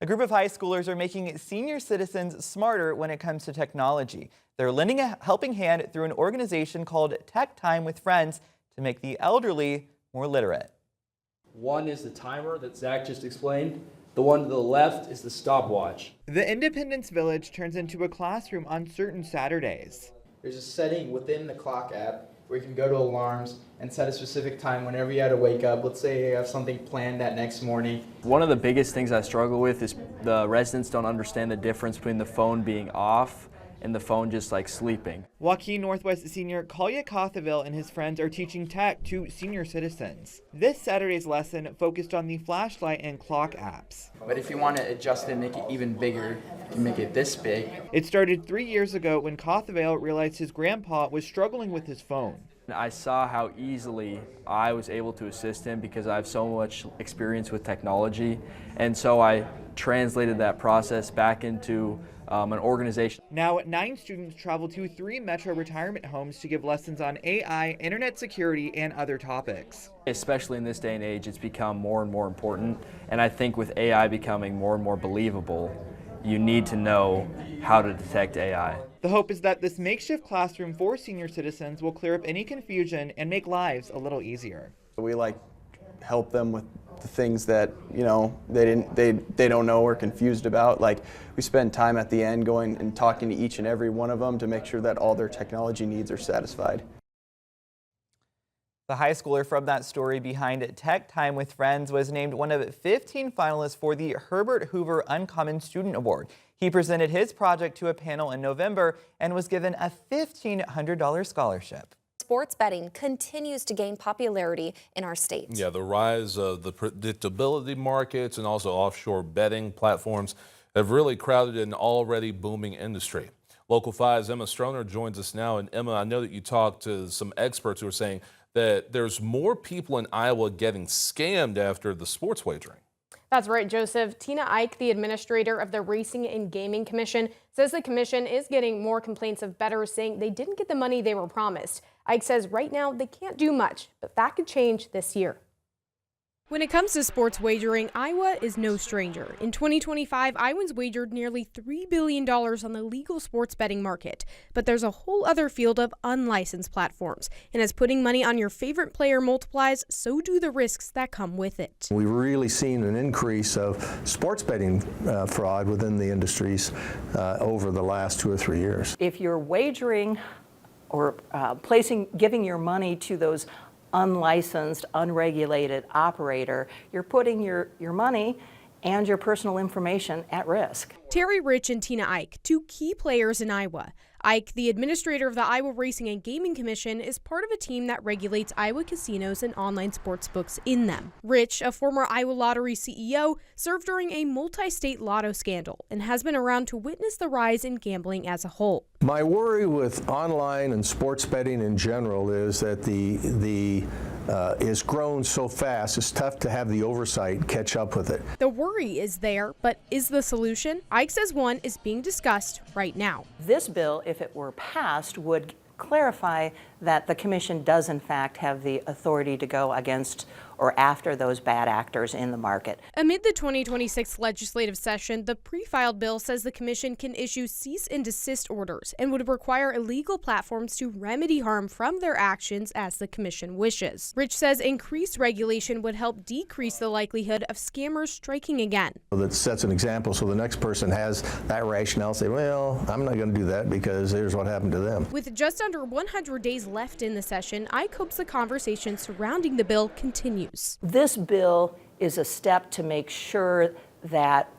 A group of high schoolers are making senior citizens smarter when it comes to technology. They're lending a helping hand through an organization called Tech Time with Friends to make the elderly more literate. One is the timer that Zach just explained. The one to the left is the stopwatch. The Independence Village turns into a classroom on certain Saturdays. There's a setting within the clock app where you can go to alarms and set a specific time whenever you had to wake up. Let's say you have something planned that next morning. One of the biggest things I struggle with is the residents don't understand the difference between the phone being off and the phone just like sleeping. Joaquin Northwest senior Collier Cothaville and his friends are teaching tech to senior citizens. This Saturday's lesson focused on the flashlight and clock apps. But if you want to adjust it and make it even bigger, you can make it this big. It started 3 years ago when Cothaville realized his grandpa was struggling with his phone. I saw how easily I was able to assist him because I have so much experience with technology, and so I translated that process back into an organization. Now, 9 students travel to 3 Metro retirement homes to give lessons on AI, internet security, and other topics. Especially in this day and age, it's become more and more important, and I think with AI becoming more and more believable, you need to know how to detect AI. The hope is that this makeshift classroom for senior citizens will clear up any confusion and make lives a little easier. We help them with the things that they don't know or confused about. Like, we spend time at the end going and talking to each and every one of them to make sure that all their technology needs are satisfied. The high schooler from that story behind Tech Time with Friends was named one of 15 finalists for the Herbert Hoover Uncommon Student Award. He presented his project to a panel in November and was given a $1,500 scholarship. Sports betting continues to gain popularity in our state. Yeah, the rise of the predictability markets and also offshore betting platforms have really crowded an already booming industry. Local 5's Emma Stroner joins us now. And Emma, I know that you talked to some experts who are saying that there's more people in Iowa getting scammed after the sports wagering. That's right, Joseph. Tina Ike, the administrator of the Racing and Gaming Commission, says the commission is getting more complaints of bettors saying they didn't get the money they were promised. Ike says right now they can't do much, but that could change this year. When it comes to sports wagering, Iowa is no stranger. In 2025, Iowans wagered nearly $3 billion on the legal sports betting market. But there's a whole other field of unlicensed platforms. And as putting money on your favorite player multiplies, so do the risks that come with it. We've really seen an increase of sports betting fraud within the industries over the last 2 or 3 years. If you're wagering or giving your money to those unlicensed, unregulated operator, you're putting your money and your personal information at risk. Terry Rich and Tina Ike, 2 key players in Iowa. Ike, the administrator of the Iowa Racing and Gaming Commission, is part of a team that regulates Iowa casinos and online sports books in them. Rich, a former Iowa Lottery CEO, served during a multi-state lotto scandal and has been around to witness the rise in gambling as a whole. My worry with online and sports betting in general is that it's grown so fast, it's tough to have the oversight catch up with it. The worry is there, but is the solution? Ike says one is being discussed right now. This bill, if it were passed, would clarify that the commission does in fact have the authority to go against or after those bad actors in the market. Amid the 2026 legislative session, the pre-filed bill says the commission can issue cease and desist orders and would require illegal platforms to remedy harm from their actions as the commission wishes. Rich says increased regulation would help decrease the likelihood of scammers striking again. That sets an example so the next person has that rationale, say, well, I'm not going to do that because here's what happened to them. With just under 100 days left in the session, Ike hopes the conversation surrounding the bill continues. This bill is a step to make sure that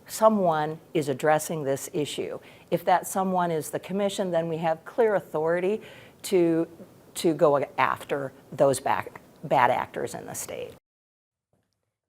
someone is addressing this issue. If that someone is the commission, then we have clear authority to go after those bad actors in the state.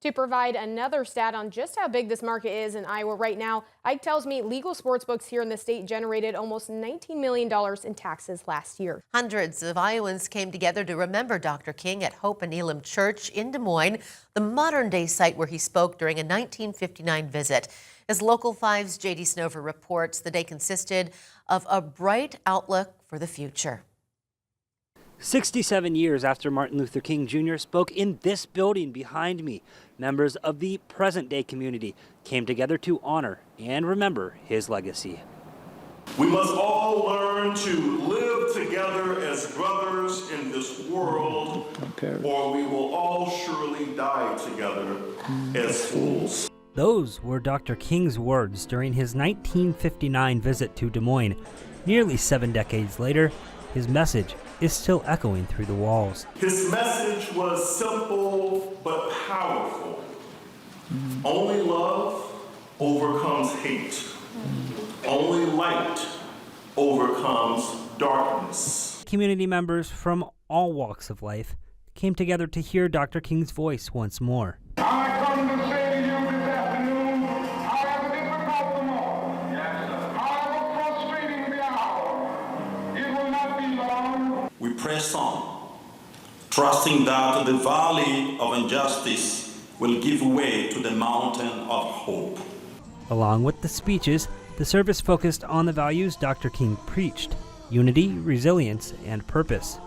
To provide another stat on just how big this market is in Iowa right now, Ike tells me legal sports books here in the state generated almost $19 million in taxes last year. Hundreds of Iowans came together to remember Dr. King at Hope and Elam Church in Des Moines, the modern-day site where he spoke during a 1959 visit. As Local 5's J.D. Snover reports, the day consisted of a bright outlook for the future. 67 years after Martin Luther King Jr. spoke in this building behind me, members of the present-day community came together to honor and remember his legacy. We must all learn to live together as brothers in this world, or we will all surely die together as fools. Those were Dr. King's words during his 1959 visit to Des Moines. Nearly 7 decades later, his message is still echoing through the walls. His message was simple but powerful. Only love overcomes hate. Only light overcomes darkness. Community members from all walks of life came together to hear Dr. King's voice once more. I come to say to you this afternoon, however difficult the moment, however frustrating the hour, it will not be long. We press on, trusting that the valley of injustice will give way to the mountain of hope. Along with the speeches, the service focused on the values Dr. King preached: unity, resilience, and purpose.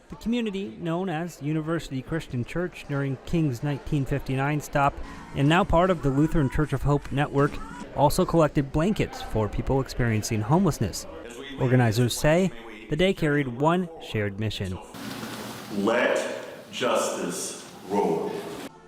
The community, known as University Christian Church during King's 1959 stop, and now part of the Lutheran Church of Hope network, also collected blankets for people experiencing homelessness. Organizers say the day carried one shared mission. Let justice roll.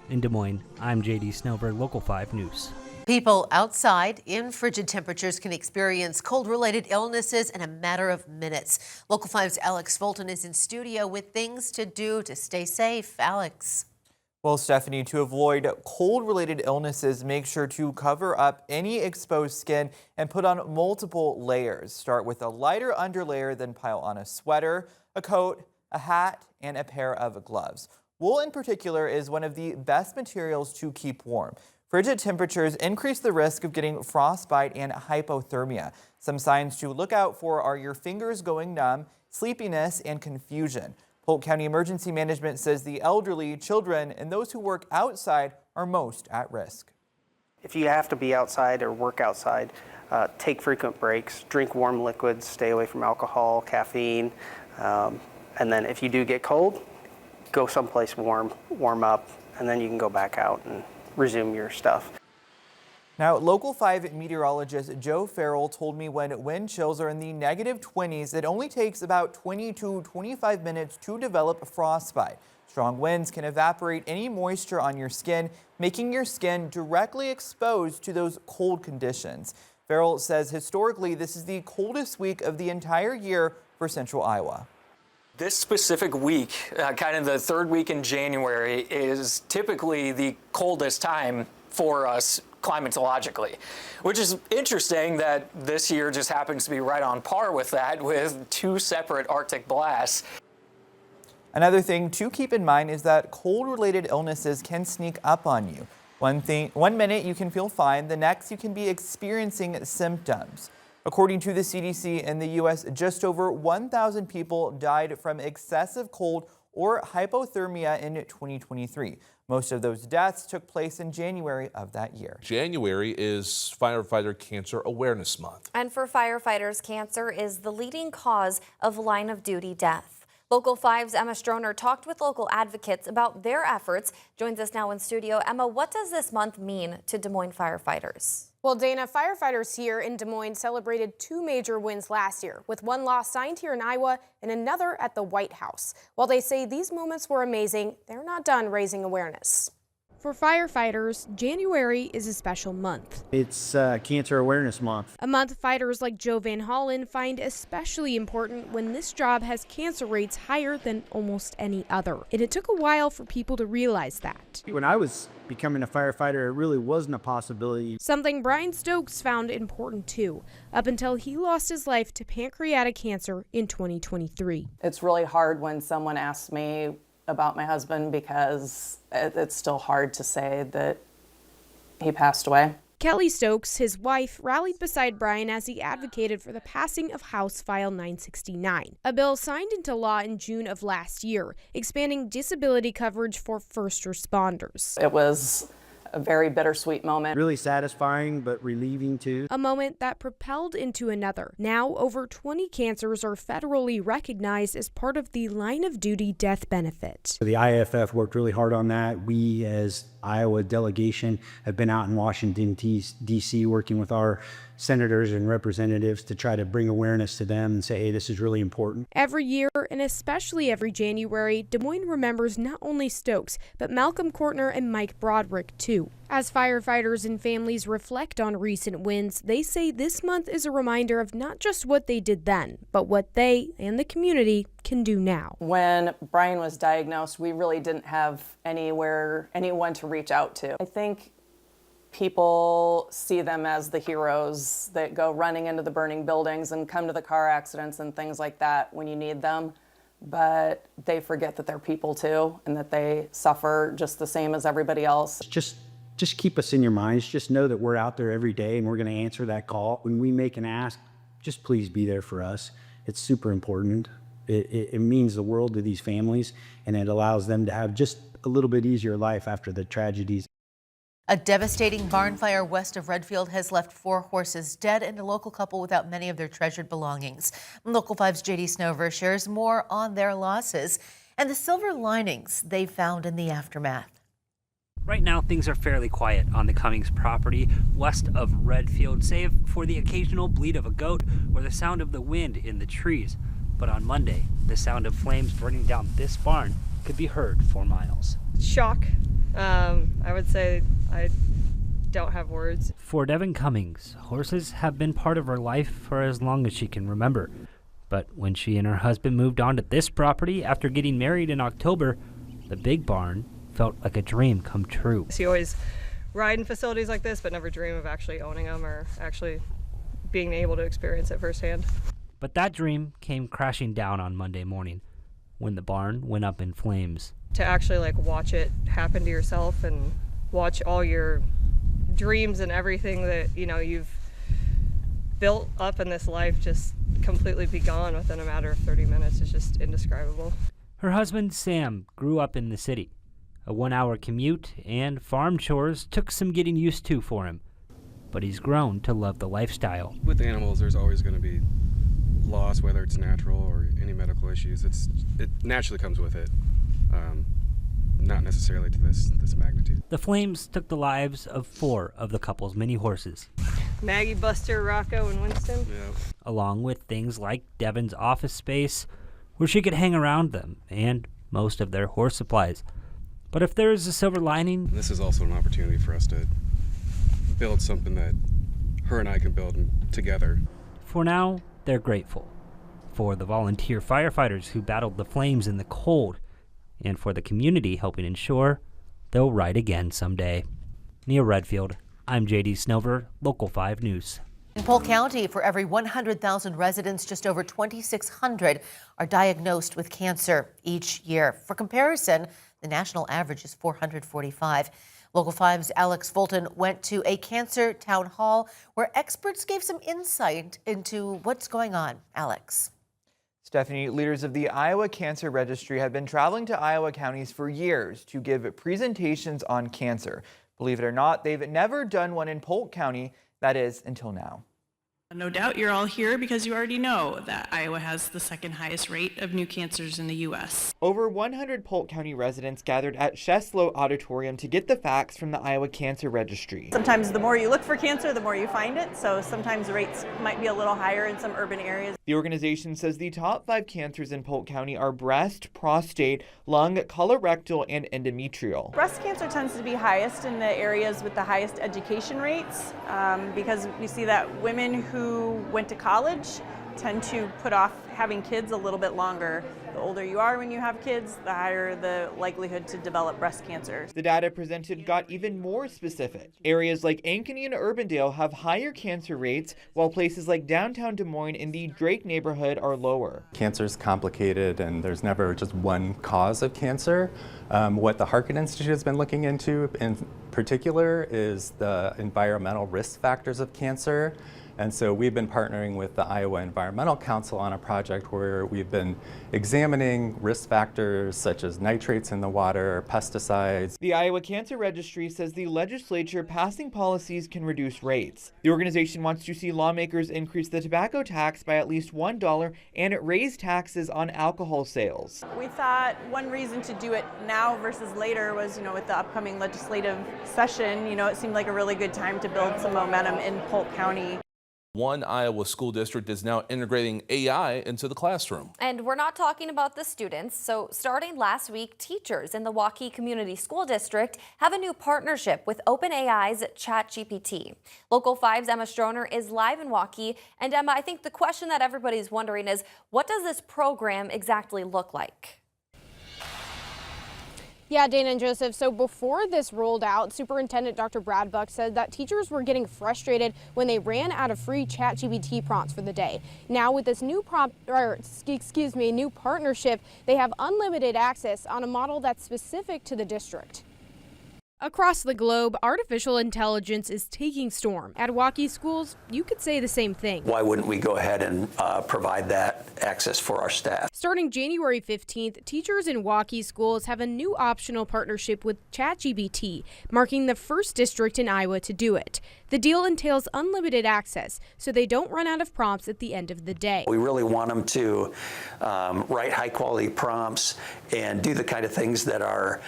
In Des Moines, I'm JD Snellberg, Local 5 News. People outside in frigid temperatures can experience cold-related illnesses in a matter of minutes. Local 5's Alex Fulton is in studio with things to do to stay safe. Alex. Well, Stephanie, to avoid cold-related illnesses, make sure to cover up any exposed skin and put on multiple layers. Start with a lighter underlayer, then pile on a sweater, a coat, a hat, and a pair of gloves. Wool in particular is one of the best materials to keep warm. Frigid temperatures increase the risk of getting frostbite and hypothermia. Some signs to look out for are your fingers going numb, sleepiness, and confusion. Polk County Emergency Management says the elderly, children, and those who work outside are most at risk. If you have to be outside or work outside, take frequent breaks, drink warm liquids, stay away from alcohol, caffeine, and then if you do get cold, go someplace warm up, and then you can go back out and resume your stuff. Now, Local 5 meteorologist Joe Farrell told me when wind chills are in the -20s, it only takes about 20 to 25 minutes to develop frostbite. Strong winds can evaporate any moisture on your skin, making your skin directly exposed to those cold conditions. Farrell says historically this is the coldest week of the entire year for central Iowa. This specific week, kind of the third week in January, is typically the coldest time for us climatologically, which is interesting that this year just happens to be right on par with that, with 2 separate Arctic blasts. Another thing to keep in mind is that cold-related illnesses can sneak up on you. One minute you can feel fine, the next you can be experiencing symptoms. According to the CDC in the U.S., just over 1,000 people died from excessive cold or hypothermia in 2023. Most of those deaths took place in January of that year. January is Firefighter Cancer Awareness Month. And for firefighters, cancer is the leading cause of line-of-duty death. Local 5's Emma Stroner talked with local advocates about their efforts. Joins us now in studio. Emma, what does this month mean to Des Moines firefighters? Well, Dana, firefighters here in Des Moines celebrated 2 major wins last year, with one loss signed here in Iowa and another at the White House. While they say these moments were amazing, they're not done raising awareness. For firefighters, January is a special month. It's Cancer Awareness Month. A month fighters like Joe Van Hollen find especially important when this job has cancer rates higher than almost any other. And it took a while for people to realize that. When I was becoming a firefighter, it really wasn't a possibility. Something Brian Stokes found important too, up until he lost his life to pancreatic cancer in 2023. It's really hard when someone asks me about my husband because it's still hard to say that he passed away. Kelly Stokes, his wife, rallied beside Brian as he advocated for the passing of House File 969, a bill signed into law in June of last year, expanding disability coverage for first responders. It was a very bittersweet moment. Really satisfying, but relieving too. A moment that propelled into another. Now, over 20 cancers are federally recognized as part of the line of duty death benefit. The IAFF worked really hard on that. We, as Iowa delegation, have been out in Washington, D.C., working with our senators and representatives to try to bring awareness to them and say, hey, this is really important. Every year, and especially every January, Des Moines remembers not only Stokes, but Malcolm Courtner and Mike Broderick, too. As firefighters and families reflect on recent wins, they say this month is a reminder of not just what they did then, but what they and the community can do now. When Brian was diagnosed, we really didn't have anyone to reach out to. I think people see them as the heroes that go running into the burning buildings and come to the car accidents and things like that when you need them. But they forget that they're people too, and that they suffer just the same as everybody else. Just keep us in your minds. Just know that we're out there every day and we're going to answer that call. When we make an ask, just please be there for us. It's super important. It means the world to these families, and it allows them to have just a little bit easier life after the tragedies. A devastating barn fire west of Redfield has left 4 horses dead and a local couple without many of their treasured belongings. Local 5's J.D. Snover shares more on their losses and the silver linings they found in the aftermath. Right now, things are fairly quiet on the Cummings property west of Redfield, save for the occasional bleat of a goat or the sound of the wind in the trees. But on Monday, the sound of flames burning down this barn could be heard for miles. Shock. I would say I don't have words. For Devin Cummings, horses have been part of her life for as long as she can remember. But when she and her husband moved on to this property after getting married in October, the big barn felt like a dream come true. So you always ride in facilities like this, but never dream of actually owning them or actually being able to experience it firsthand. But that dream came crashing down on Monday morning when the barn went up in flames. To actually watch it happen to yourself and watch all your dreams and everything that you've built up in this life just completely be gone within a matter of 30 minutes is just indescribable. Her husband Sam grew up in the city. A 1-hour commute and farm chores took some getting used to for him, but he's grown to love the lifestyle. With animals, there's always going to be loss, whether it's natural or any medical issues. It naturally comes with it. Not necessarily to this magnitude. The flames took the lives of 4 of the couple's mini horses. Maggie, Buster, Rocco, and Winston. Yeah. Along with things like Devin's office space, where she could hang around them, and most of their horse supplies. But if there is a silver lining... This is also an opportunity for us to build something that her and I can build together. For now, they're grateful. For the volunteer firefighters who battled the flames in the cold, and for the community helping ensure they'll ride again someday. Near Redfield, I'm J.D. Snover, Local 5 News. In Polk County, for every 100,000 residents, just over 2,600 are diagnosed with cancer each year. For comparison, the national average is 445. Local 5's Alex Fulton went to a cancer town hall where experts gave some insight into what's going on. Alex. Stephanie, leaders of the Iowa Cancer Registry have been traveling to Iowa counties for years to give presentations on cancer. Believe it or not, they've never done one in Polk County, that is, until now. No doubt you're all here because you already know that Iowa has the second highest rate of new cancers in the U.S. Over 100 Polk County residents gathered at Sheslow Auditorium to get the facts from the Iowa Cancer Registry. Sometimes the more you look for cancer, the more you find it, so sometimes rates might be a little higher in some urban areas. The organization says the top 5 cancers in Polk County are breast, prostate, lung, colorectal, and endometrial. Breast cancer tends to be highest in the areas with the highest education rates because we see that women who went to college tend to put off having kids a little bit longer. The older you are when you have kids, the higher the likelihood to develop breast cancer. The data presented got even more specific. Areas like Ankeny and Urbandale have higher cancer rates, while places like downtown Des Moines in the Drake neighborhood are lower. Cancer is complicated and there's never just one cause of cancer. What the Harkin Institute has been looking into in particular is the environmental risk factors of cancer. And so we've been partnering with the Iowa Environmental Council on a project where we've been examining risk factors such as nitrates in the water, pesticides. The Iowa Cancer Registry says the legislature passing policies can reduce rates. The organization wants to see lawmakers increase the tobacco tax by at least $1 and raise taxes on alcohol sales. We thought one reason to do it now versus later was, with the upcoming legislative session, it seemed like a really good time to build some momentum in Polk County. One Iowa school district is now integrating AI into the classroom. And we're not talking about the students. So starting last week, teachers in the Waukee Community School District have a new partnership with OpenAI's ChatGPT. Local 5's Emma Stroner is live in Waukee. And Emma, I think the question that everybody's wondering is, what does this program exactly look like? Yeah, Dana and Joseph, so before this rolled out, Superintendent Dr. Brad Buck said that teachers were getting frustrated when they ran out of free ChatGPT prompts for the day. Now with this new new partnership, they have unlimited access on a model that's specific to the district. Across the globe, artificial intelligence is taking storm. At Waukee schools, you could say the same thing. Why wouldn't we go ahead and provide that access for our staff? Starting January 15th, teachers in Waukee schools have a new optional partnership with ChatGPT, marking the first district in Iowa to do it. The deal entails unlimited access, so they don't run out of prompts at the end of the day. We really want them to write high-quality prompts and do the kind of things that are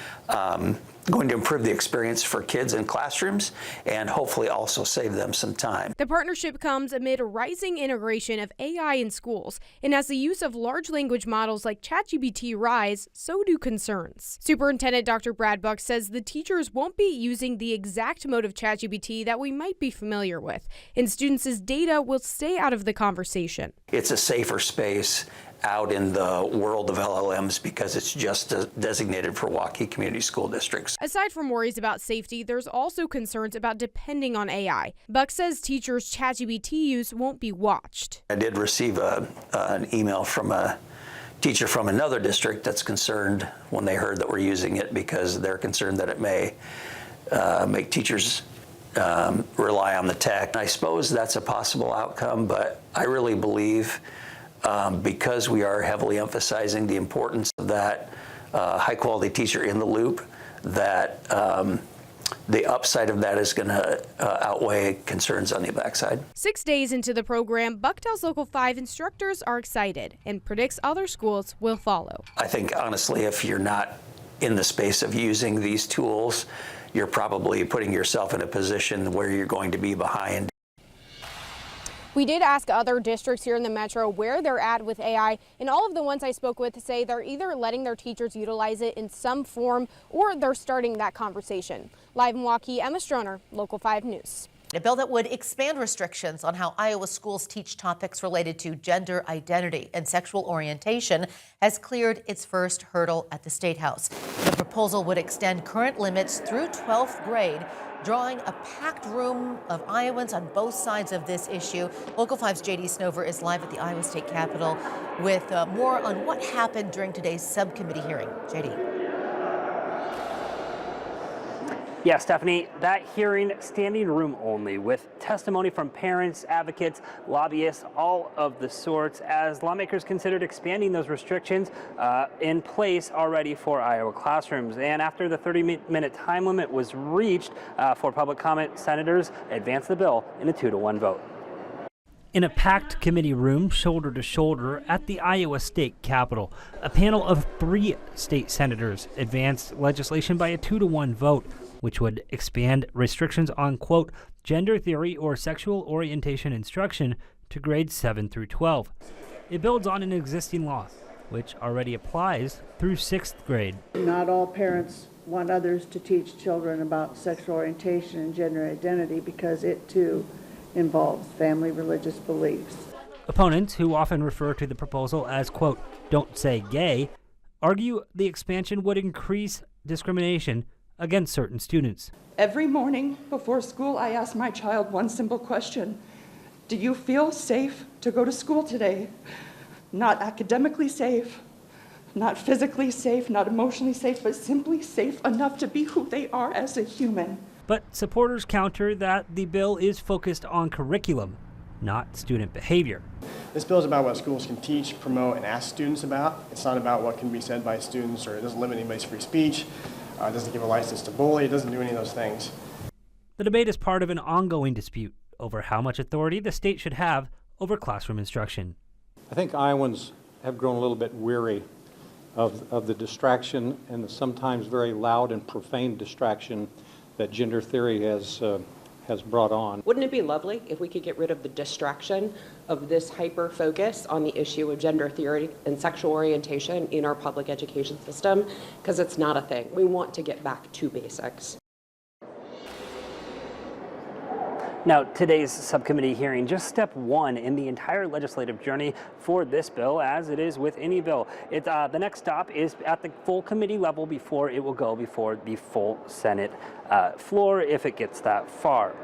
going to improve the experience for kids in classrooms and hopefully also save them some time. The partnership comes amid a rising integration of AI in schools, and as the use of large language models like ChatGPT rise, so do concerns. Superintendent Dr. Brad Buck says the teachers won't be using the exact mode of ChatGPT that we might be familiar with, and students' data will stay out of the conversation. It's a safer space out in the world of LLMs because it's just designated for Waukee Community School Districts. Aside from worries about safety, there's also concerns about depending on AI. Buck says teachers' ChatGPT use won't be watched. I did receive an email from a teacher from another district that's concerned when they heard that we're using it because they're concerned that it may make teachers rely on the tech. I suppose that's a possible outcome, but I really believe because we are heavily emphasizing the importance of that high-quality teacher in the loop, that the upside of that is going to outweigh concerns on the backside. 6 days into the program, Buck tells Local 5 instructors are excited and predicts other schools will follow. I think, honestly, if you're not in the space of using these tools, you're probably putting yourself in a position where you're going to be behind. We did ask other districts here in the metro where they're at with AI, and all of the ones I spoke with say they're either letting their teachers utilize it in some form or they're starting that conversation. Live in Waukee, Emma Stroner, Local 5 News. A bill that would expand restrictions on how Iowa schools teach topics related to gender identity and sexual orientation has cleared its first hurdle at the State House. The proposal would extend current limits through 12th grade, drawing a packed room of Iowans on both sides of this issue. Local 5's J.D. Snover is live at the Iowa State Capitol with more on what happened during today's subcommittee hearing. J.D. Yeah, Stephanie, that hearing standing room only with testimony from parents, advocates, lobbyists, all of the sorts as lawmakers considered expanding those restrictions in place already for Iowa classrooms. And after the 30-minute time limit was reached for public comment, senators advanced the bill in a 2-to-1 vote. In a packed committee room, shoulder to shoulder, at the Iowa State Capitol, a panel of 3 state senators advanced legislation by a 2-to-1 vote, which would expand restrictions on, quote, gender theory or sexual orientation instruction to grades 7 through 12. It builds on an existing law, which already applies through 6th grade. Not all parents want others to teach children about sexual orientation and gender identity because it, too, involves family religious beliefs. Opponents, who often refer to the proposal as, quote, don't say gay, argue the expansion would increase discrimination against certain students. Every morning before school, I ask my child one simple question. Do you feel safe to go to school today? Not academically safe, not physically safe, not emotionally safe, but simply safe enough to be who they are as a human. But supporters counter that the bill is focused on curriculum, not student behavior. This bill is about what schools can teach, promote, and ask students about. It's not about what can be said by students, or it doesn't limit anybody's free speech. It doesn't give a license to bully. It doesn't do any of those things. The debate is part of an ongoing dispute over how much authority the state should have over classroom instruction. I think Iowans have grown a little bit weary of the distraction and the sometimes very loud and profane distraction that gender theory has brought on. Wouldn't it be lovely if we could get rid of the distraction of this hyper focus on the issue of gender theory and sexual orientation in our public education system? Because it's not a thing. We want to get back to basics. Now, today's subcommittee hearing, just step one in the entire legislative journey for this bill, as it is with any bill. The next stop is at the full committee level before it will go before the full Senate floor, if it gets that far.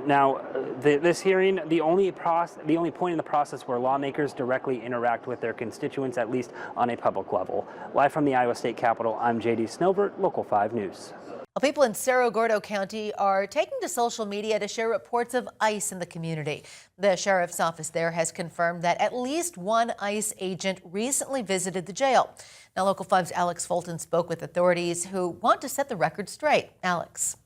Now, this hearing, the only point in the process where lawmakers directly interact with their constituents, at least on a public level. Live from the Iowa State Capitol, I'm JD Snowbert, Local 5 News. Well, people in Cerro Gordo County are taking to social media to share reports of ICE in the community. The sheriff's office there has confirmed that at least one ICE agent recently visited the jail. Now, Local 5's Alex Fulton spoke with authorities who want to set the record straight. Alex.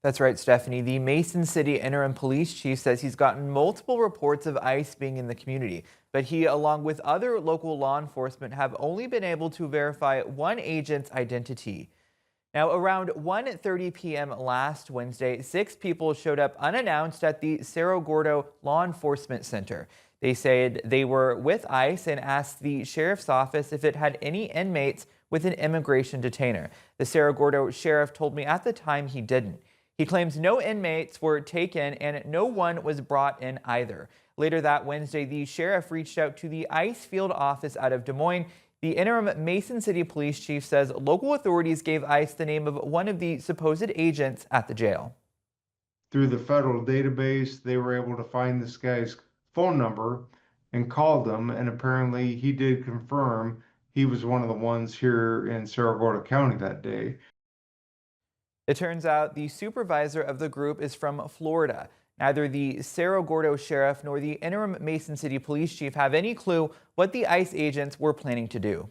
That's right, Stephanie. The Mason City interim police chief says he's gotten multiple reports of ICE being in the community, but he, along with other local law enforcement, have only been able to verify one agent's identity. Now, around 1:30 p.m. last Wednesday, 6 people showed up unannounced at the Cerro Gordo Law Enforcement Center. They said they were with ICE and asked the sheriff's office if it had any inmates with an immigration detainer. The Cerro Gordo sheriff told me at the time he didn't. He claims no inmates were taken and no one was brought in either. Later that Wednesday, the sheriff reached out to the ICE field office out of Des Moines. The interim Mason City police chief says local authorities gave ICE the name of one of the supposed agents at the jail. Through the federal database, they were able to find this guy's phone number and called him, and apparently he did confirm he was one of the ones here in Cerro Gordo County that day. It turns out the supervisor of the group is from Florida. Neither the Cerro Gordo sheriff nor the interim Mason City police chief have any clue what the ICE agents were planning to do.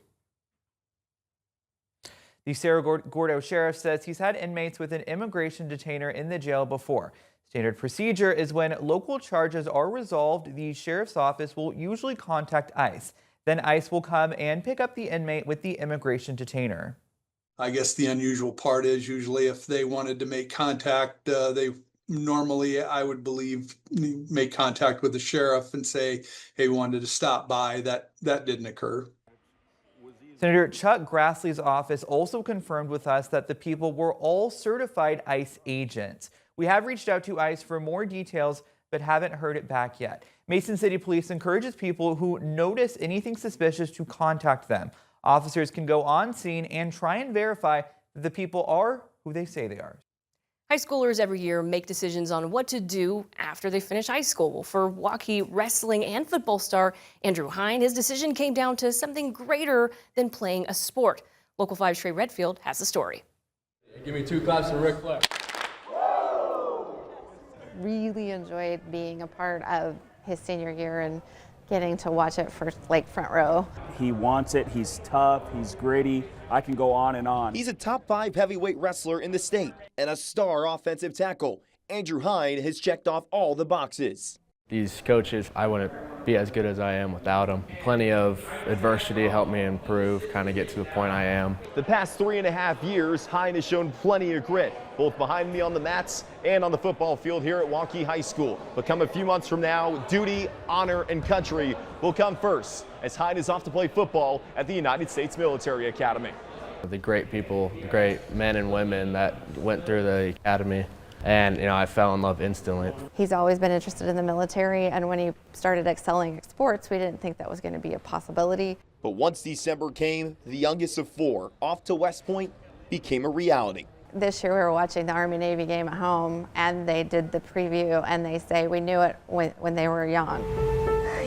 The Cerro Gordo sheriff says he's had inmates with an immigration detainer in the jail before. Standard procedure is when local charges are resolved, the sheriff's office will usually contact ICE. Then ICE will come and pick up the inmate with the immigration detainer. I guess the unusual part is usually if they wanted to make contact, they normally, I would believe, make contact with the sheriff and say, hey, we wanted to stop by. That didn't occur. Senator Chuck Grassley's office also confirmed with us that the people were all certified ICE agents. We have reached out to ICE for more details, but haven't heard it back yet. Mason City Police encourages people who notice anything suspicious to contact them. Officers can go on scene and try and verify that the people are who they say they are. High schoolers every year make decisions on what to do after they finish high school. For Waukee wrestling and football star Andrew Hine, his decision came down to something greater than playing a sport. Local 5's Trey Redfield has the story. Give me 2 claps for Ric Flair. Really enjoyed being a part of his senior year and getting to watch it for front row. He wants it, he's tough, he's gritty. I can go on and on. He's a top 5 heavyweight wrestler in the state and a star offensive tackle. Andrew Hine has checked off all the boxes. These coaches, I wouldn't be as good as I am without them. Plenty of adversity helped me improve, kind of get to the point I am. The past 3.5 years, Hine has shown plenty of grit, both behind me on the mats and on the football field here at Waukee High School. But come a few months from now, duty, honor, and country will come first, as Hine is off to play football at the United States Military Academy. The great people, the great men and women that went through the academy, and I fell in love instantly. He's always been interested in the military, and when he started excelling at sports, we didn't think that was going to be a possibility. But once December came, the youngest of 4 off to West Point became a reality. This year we were watching the Army-Navy game at home, and they did the preview, and they say we knew it when they were young.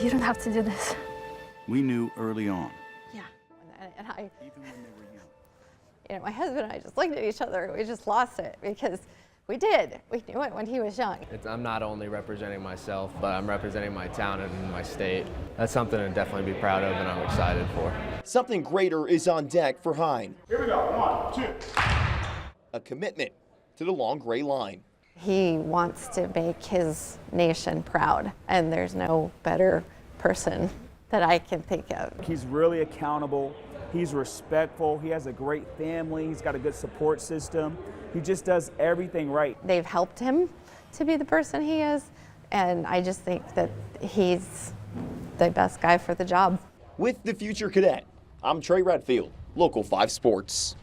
You don't have to do this. We knew early on. Yeah, and I, even when they were young. My husband and I just looked at each other, and we just lost it because We did. We knew it when he was young. I'm not only representing myself, but I'm representing my town and my state. That's something to definitely be proud of and I'm excited for. Something greater is on deck for Hine. Here we go, 1, 2. A commitment to the long gray line. He wants to make his nation proud, and there's no better person that I can think of. He's really accountable. He's respectful. He has a great family. He's got a good support system. He just does everything right. They've helped him to be the person he is, and I just think that he's the best guy for the job. With the future cadet, I'm Trey Redfield, Local 5 Sports.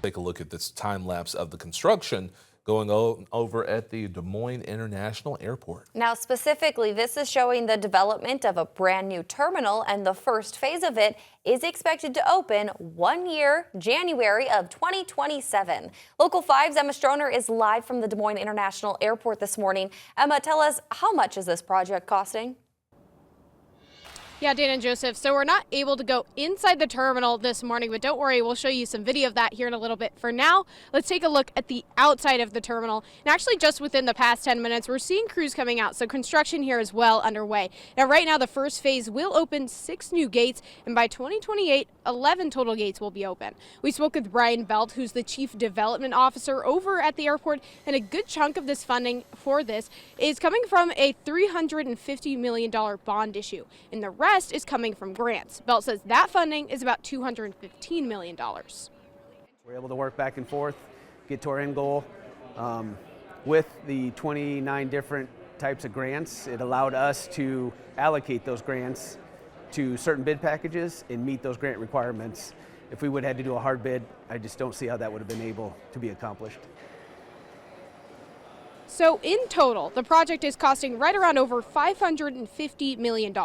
Take a look at this time lapse of the construction going over at the Des Moines International Airport. Now, specifically, this is showing the development of a brand new terminal, and the first phase of it is expected to open 1 year, January of 2027. Local 5's Emma Stroner is live from the Des Moines International Airport this morning. Emma, tell us, how much is this project costing? Yeah, Dana and Joseph, so we're not able to go inside the terminal this morning, but don't worry, we'll show you some video of that here in a little bit. For now, let's take a look at the outside of the terminal. And actually, just within the past 10 minutes, we're seeing crews coming out, so construction here is well underway. Now, right now, the first phase will open 6 new gates, and by 2028, 11 total gates will be open. We spoke with Brian Belt, who's the Chief Development Officer over at the airport, and a good chunk of this funding for this is coming from a $350 million bond issue, and the rest is coming from grants. Belt says that funding is about $215 million. We're able to work back and forth, get to our end goal. With the 29 different types of grants, it allowed us to allocate those grants to certain bid packages and meet those grant requirements. If we would have had to do a hard bid, I just don't see how that would have been able to be accomplished. So in total, the project is costing right around over $550 million,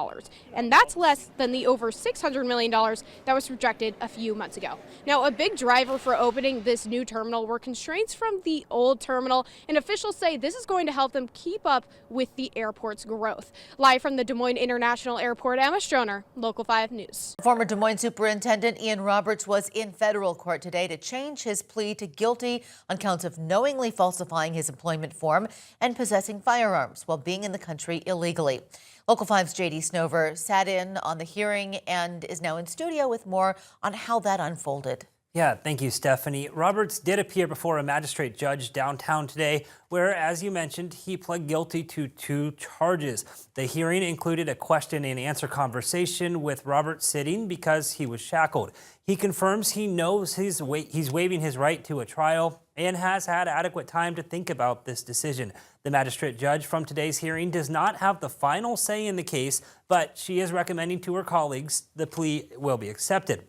and that's less than the over $600 million that was projected a few months ago. Now, a big driver for opening this new terminal were constraints from the old terminal, and officials say this is going to help them keep up with the airport's growth. Live from the Des Moines International Airport, Emma Stroner, Local 5 News. Former Des Moines Superintendent Ian Roberts was in federal court today to change his plea to guilty on counts of knowingly falsifying his employment form and possessing firearms while being in the country illegally. Local 5's J.D. Snover sat in on the hearing and is now in studio with more on how that unfolded. Yeah, thank you, Stephanie. Roberts did appear before a magistrate judge downtown today, where, as you mentioned, he pled guilty to 2 charges. The hearing included a question and answer conversation with Roberts sitting because he was shackled. He confirms he knows he's waiving his right to a trial and has had adequate time to think about this decision. The magistrate judge from today's hearing does not have the final say in the case, but she is recommending to her colleagues the plea will be accepted.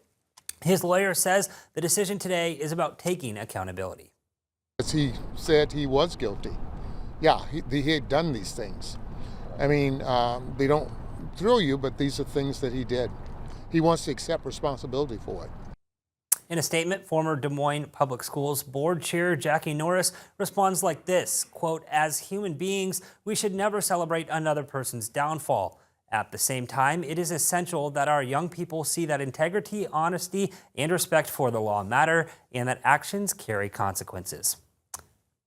His lawyer says the decision today is about taking accountability. As he said, he was guilty. Yeah, he had done these things. I mean, they don't thrill you, but these are things that he did. He wants to accept responsibility for it. In a statement, former Des Moines Public Schools Board Chair Jackie Norris responds like this, quote, "As human beings, we should never celebrate another person's downfall. At the same time, it is essential that our young people see that integrity, honesty, and respect for the law matter, and that actions carry consequences."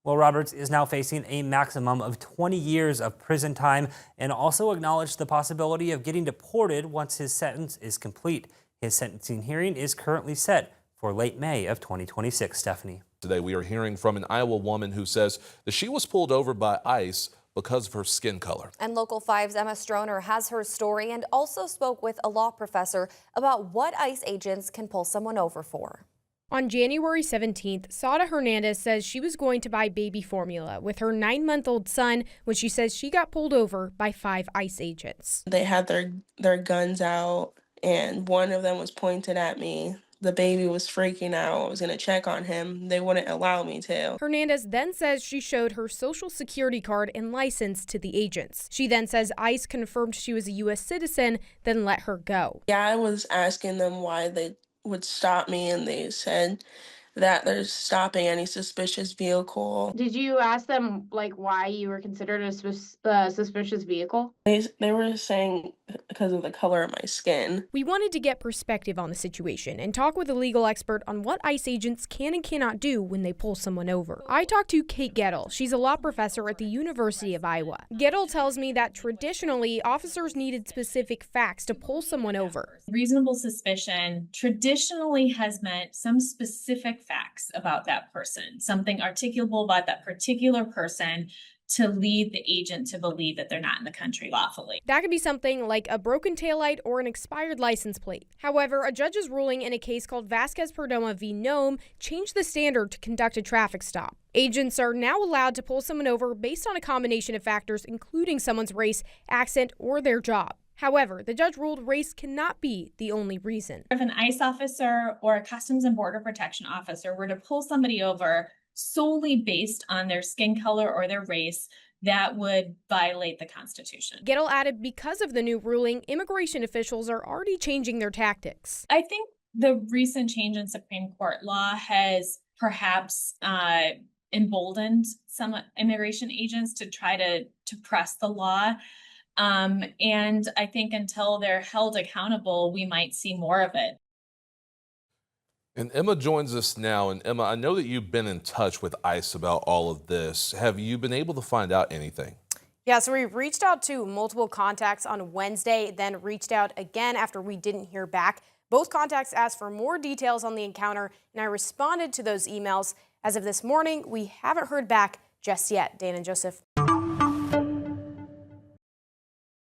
Well, Roberts is now facing a maximum of 20 years of prison time and also acknowledged the possibility of getting deported once his sentence is complete. His sentencing hearing is currently set for late May of 2026, Stephanie. Today, we are hearing from an Iowa woman who says that she was pulled over by ICE because of her skin color. And Local 5's Emma Stroner has her story and also spoke with a law professor about what ICE agents can pull someone over for. On January 17th, Sada Hernandez says she was going to buy baby formula with her 9-month-old son when she says she got pulled over by 5 ICE agents. They had their guns out, and one of them was pointed at me. The baby was freaking out. I was going to check on him. They wouldn't allow me to. Hernandez then says she showed her social security card and license to the agents. She then says ICE confirmed she was a U.S. citizen, then let her go. Yeah, I was asking them why they would stop me, and they said that they're stopping any suspicious vehicle. Did you ask them, like, why you were considered a suspicious vehicle? They were saying because of the color of my skin. We wanted to get perspective on the situation and talk with a legal expert on what ICE agents can and cannot do when they pull someone over. I talked to Kate Gettle. She's a law professor at the University of Iowa. Gettle tells me that traditionally, officers needed specific facts to pull someone over. Reasonable suspicion traditionally has meant some specific facts about that person, something articulable about that particular person to lead the agent to believe that they're not in the country lawfully. That could be something like a broken taillight or an expired license plate. However, a judge's ruling in a case called Vasquez-Perdomo v. Nome changed the standard to conduct a traffic stop. Agents are now allowed to pull someone over based on a combination of factors, including someone's race, accent, or their job. However, the judge ruled race cannot be the only reason. If an ICE officer or a Customs and Border Protection officer were to pull somebody over solely based on their skin color or their race, that would violate the Constitution. Gettle added because of the new ruling, immigration officials are already changing their tactics. I think the recent change in Supreme Court law has perhaps emboldened some immigration agents to try to press the law. And I think until they're held accountable, we might see more of it. And Emma joins us now. And Emma, I know that you've been in touch with ICE about all of this. Have you been able to find out anything? Yeah, so we reached out to multiple contacts on Wednesday, then reached out again after we didn't hear back. Both contacts asked for more details on the encounter, and I responded to those emails. As of this morning, we haven't heard back just yet. Dana and Joseph.